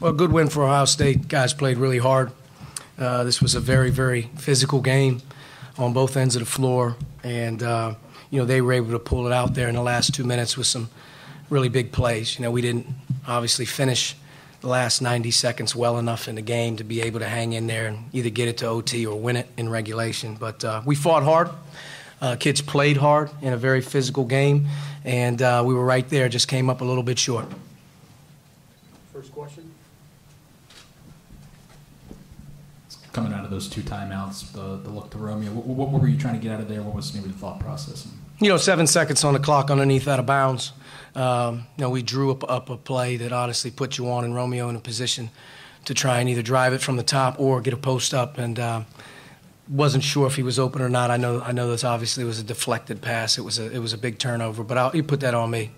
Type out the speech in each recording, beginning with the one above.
Well, good win for Ohio State. Guys played really hard. This was a very, very physical game on both ends of the floor, and they were able to pull it out there in the last 2 minutes with some really big plays. We didn't obviously finish the last 90 seconds well enough in the game to be able to hang in there and either get it to OT or win it in regulation. But we fought hard. Kids played hard in a very physical game, and we were right there, just came up a little bit short. First question. Coming out of those 2 timeouts, the look to Romeo, what were you trying to get out of there? What was maybe the thought process? 7 seconds on the clock underneath out of bounds. We drew up a play that honestly put you and Romeo in a position to try and either drive it from the top or get a post up, and wasn't sure if he was open or not. I know this obviously was a deflected pass. It was a big turnover, but you put that on me.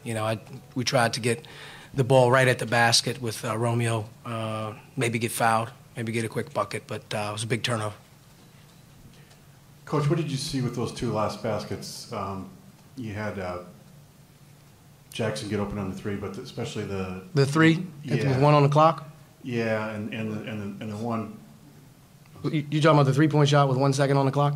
We tried to get the ball right at the basket with Romeo, maybe get fouled, maybe get a quick bucket, but it was a big turnover. Coach, what did you see with those 2 last baskets? You had Jackson get open on the 3, but especially the 3 yeah. with 1 on the clock. Yeah, and the one. You talking about the 3-point shot with 1 second on the clock?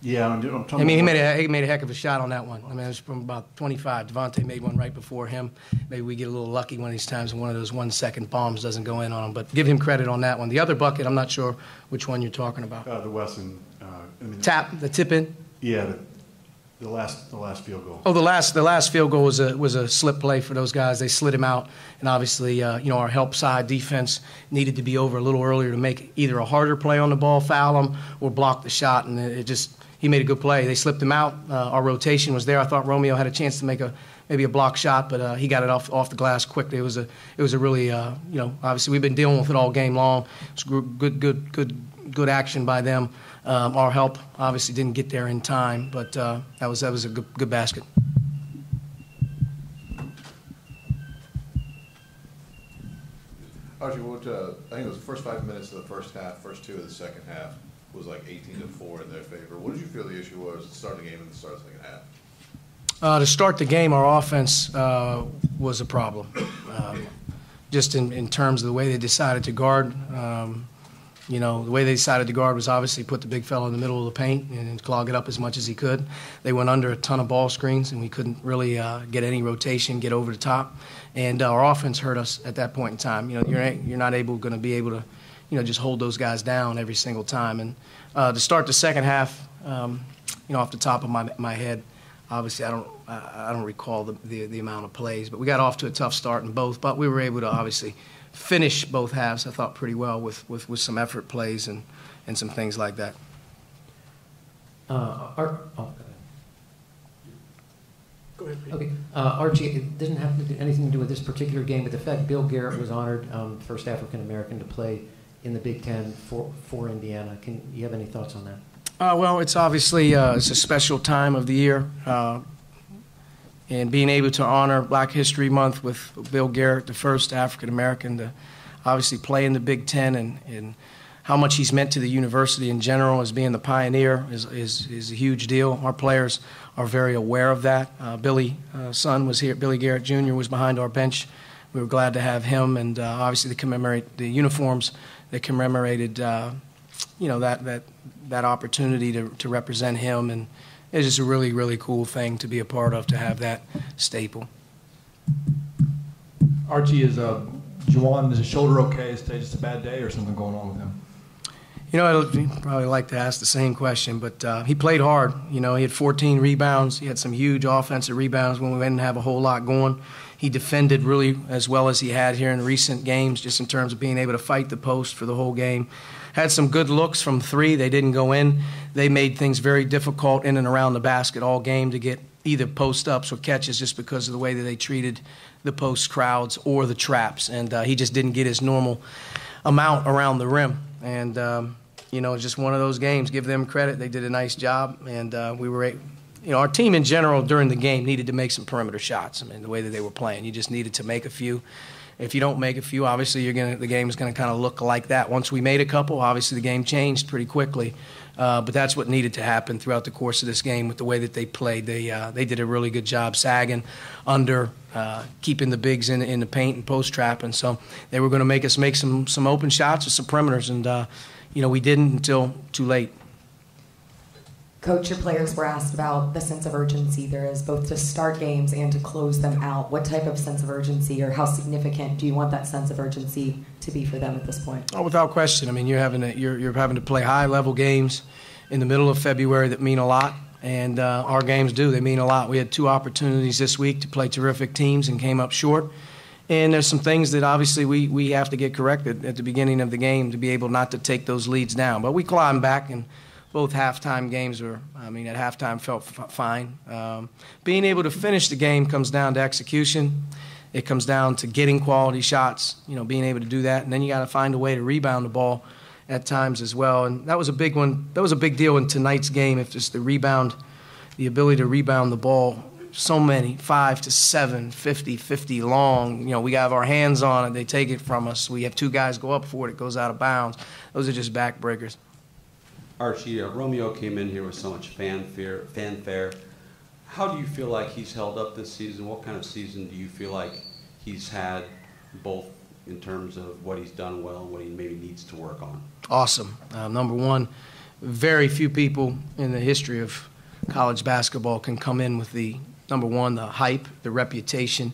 Yeah, I'm talking. He made a heck of a shot on that one. It was from about 25. Devontae made one right before him. Maybe we get a little lucky one of these times and one of those 1-second bombs doesn't go in on him. But give him credit on that one. The other bucket, I'm not sure which one you're talking about. The Wesson. The tip in. Yeah, the last field goal. Oh, the last field goal was a slip play for those guys. They slid him out, and obviously, our help side defense needed to be over a little earlier to make either a harder play on the ball, foul him, or block the shot, and he made a good play. They slipped him out. Our rotation was there. I thought Romeo had a chance to make maybe a block shot, but he got it off the glass quickly. It was a really obviously we've been dealing with it all game long. It was good action by them. Our help obviously didn't get there in time, but that was a good basket. Archie, I think it was the first 5 minutes of the first half, first 2 of the second half was like 18-4 in their favor. What did you feel the issue was to start the game and the start of the second half? To start the game, our offense was a problem. Just in terms of the way they decided to guard. The way they decided to guard was obviously put the big fella in the middle of the paint and clog it up as much as he could. They went under a ton of ball screens, and we couldn't really get any rotation, get over the top. And our offense hurt us at that point in time. You're not going to be able to, just hold those guys down every single time. And to start the second half, off the top of my head, obviously I don't recall the amount of plays, but we got off to a tough start in both. But we were able to obviously finish both halves, I thought, pretty well with some effort plays and some things like that. Go ahead, Pete. Okay, Archie, it doesn't have anything to do with this particular game, but the fact Bill Garrett was honored, first African-American to play in the Big Ten for Indiana. Can you have any thoughts on that? Well, it's obviously it's a special time of the year. And being able to honor Black History Month with Bill Garrett, the first African-American to obviously play in the Big Ten, and how much he's meant to the university in general as being the pioneer is a huge deal. Our players are very aware of that. Billy's son was here. Billy Garrett Jr. was behind our bench. We were glad to have him, and obviously to commemorate the uniforms that commemorated that opportunity to represent him, and it's just a really, really cool thing to be a part of, to have that staple. Archie, is his shoulder okay? Is today just a bad day or something going on with him? I'd probably like to ask the same question, but he played hard. He had 14 rebounds. He had some huge offensive rebounds when we didn't have a whole lot going. He defended really as well as he had here in recent games, just in terms of being able to fight the post for the whole game. Had some good looks from 3. They didn't go in. They made things very difficult in and around the basket all game to get either post-ups or catches, just because of the way that they treated the post crowds or the traps. And he just didn't get his normal amount around the rim. And, it's just one of those games. Give them credit. They did a nice job, and we were our team in general during the game needed to make some perimeter shots. I mean, the way that they were playing, you just needed to make a few. If you don't make a few, obviously the game is going to kind of look like that. Once we made a couple, obviously the game changed pretty quickly. But that's what needed to happen throughout the course of this game with the way that they played. They did a really good job sagging under, keeping the bigs in the paint and post trap, and so they were going to make us make some open shots or some perimeters, and we didn't until too late. Coach, your players were asked about the sense of urgency there is both to start games and to close them out. What type of sense of urgency, or how significant do you want that sense of urgency to be for them at this point? Oh, without question. I mean, you're having to play high-level games in the middle of February that mean a lot, and our games do. They mean a lot. We had 2 opportunities this week to play terrific teams and came up short. And there's some things that obviously we have to get corrected at the beginning of the game to be able not to take those leads down. But we climbed back, and both halftime games at halftime felt fine. Being able to finish the game comes down to execution. It comes down to getting quality shots, being able to do that. And then you got to find a way to rebound the ball at times as well. And that was a big one. That was a big deal in tonight's game, if just the ability to rebound the ball. So many, 5 to 7, 50 long. We have our hands on it. They take it from us. We have 2 guys go up for it. It goes out of bounds. Those are just backbreakers. Archie, Romeo came in here with so much fanfare. How do you feel like he's held up this season? What kind of season do you feel like he's had, both in terms of what he's done well and what he maybe needs to work on? Awesome. Number one, very few people in the history of college basketball can come in with the hype, the reputation,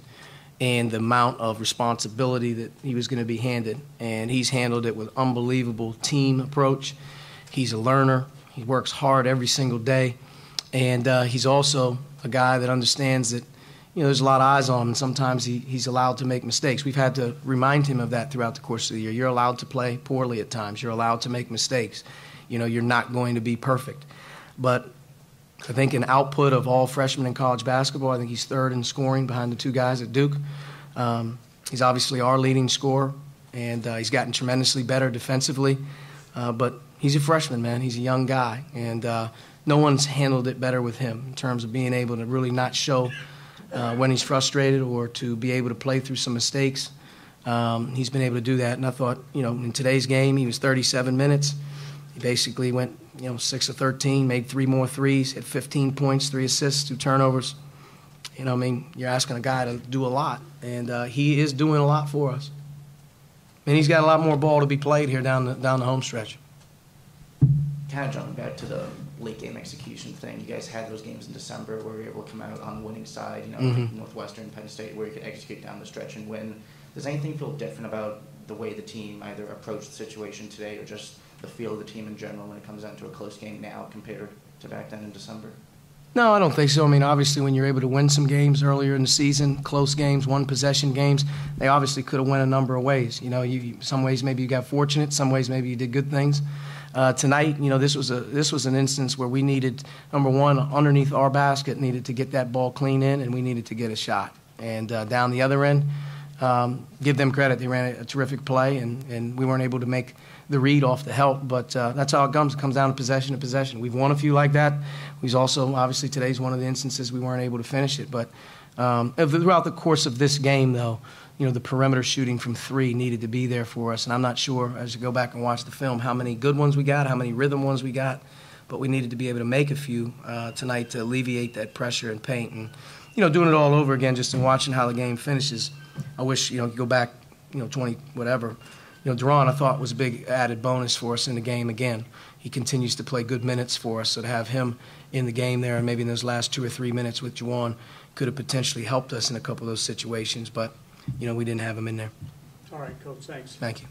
and the amount of responsibility that he was going to be handed. And he's handled it with unbelievable team approach. He's a learner. He works hard every single day. And he's also a guy that understands that, there's a lot of eyes on him, and sometimes he's allowed to make mistakes. We've had to remind him of that throughout the course of the year. You're allowed to play poorly at times. You're allowed to make mistakes. You're not going to be perfect. But I think an output of all freshmen in college basketball, I think he's 3rd in scoring behind the 2 guys at Duke. He's obviously our leading scorer, and he's gotten tremendously better defensively. But he's a freshman, man. He's a young guy, and no one's handled it better with him in terms of being able to really not show when he's frustrated or to be able to play through some mistakes. He's been able to do that, and I thought, in today's game, he was 37 minutes. He basically went, 6 of 13, made 3 more threes, had 15 points, 3 assists, 2 turnovers. You're asking a guy to do a lot, and he is doing a lot for us. And he's got a lot more ball to be played here down the home stretch. Kind of jumping back to the late game execution thing, you guys had those games in December where you were able to come out on the winning side, like Northwestern, Penn State, where you could execute down the stretch and win. Does anything feel different about the way the team either approached the situation today or just the feel of the team in general when it comes down to a close game now compared to back then in December? No, I don't think so. Obviously, when you're able to win some games earlier in the season, close games, 1-possession games, they obviously could have went a number of ways. Some ways maybe you got fortunate, some ways maybe you did good things. Tonight, this was an instance where we needed, number one, underneath our basket, needed to get that ball clean in, and we needed to get a shot. And down the other end, give them credit. They ran a terrific play, and we weren't able to make the read off the help. But that's how it comes. It comes down to possession to possession. We've won a few like that. We've also, obviously, today's one of the instances we weren't able to finish it. But throughout the course of this game, though, the perimeter shooting from 3 needed to be there for us. And I'm not sure, as you go back and watch the film, how many good ones we got, how many rhythm ones we got. But we needed to be able to make a few tonight to alleviate that pressure and paint. And, doing it all over again just in watching how the game finishes. I wish, go back, 20, whatever. Duran, I thought, was a big added bonus for us in the game again. He continues to play good minutes for us, so to have him in the game there and maybe in those last 2 or 3 minutes with Juwan could have potentially helped us in a couple of those situations. But, we didn't have him in there. All right, Coach, thanks. Thank you.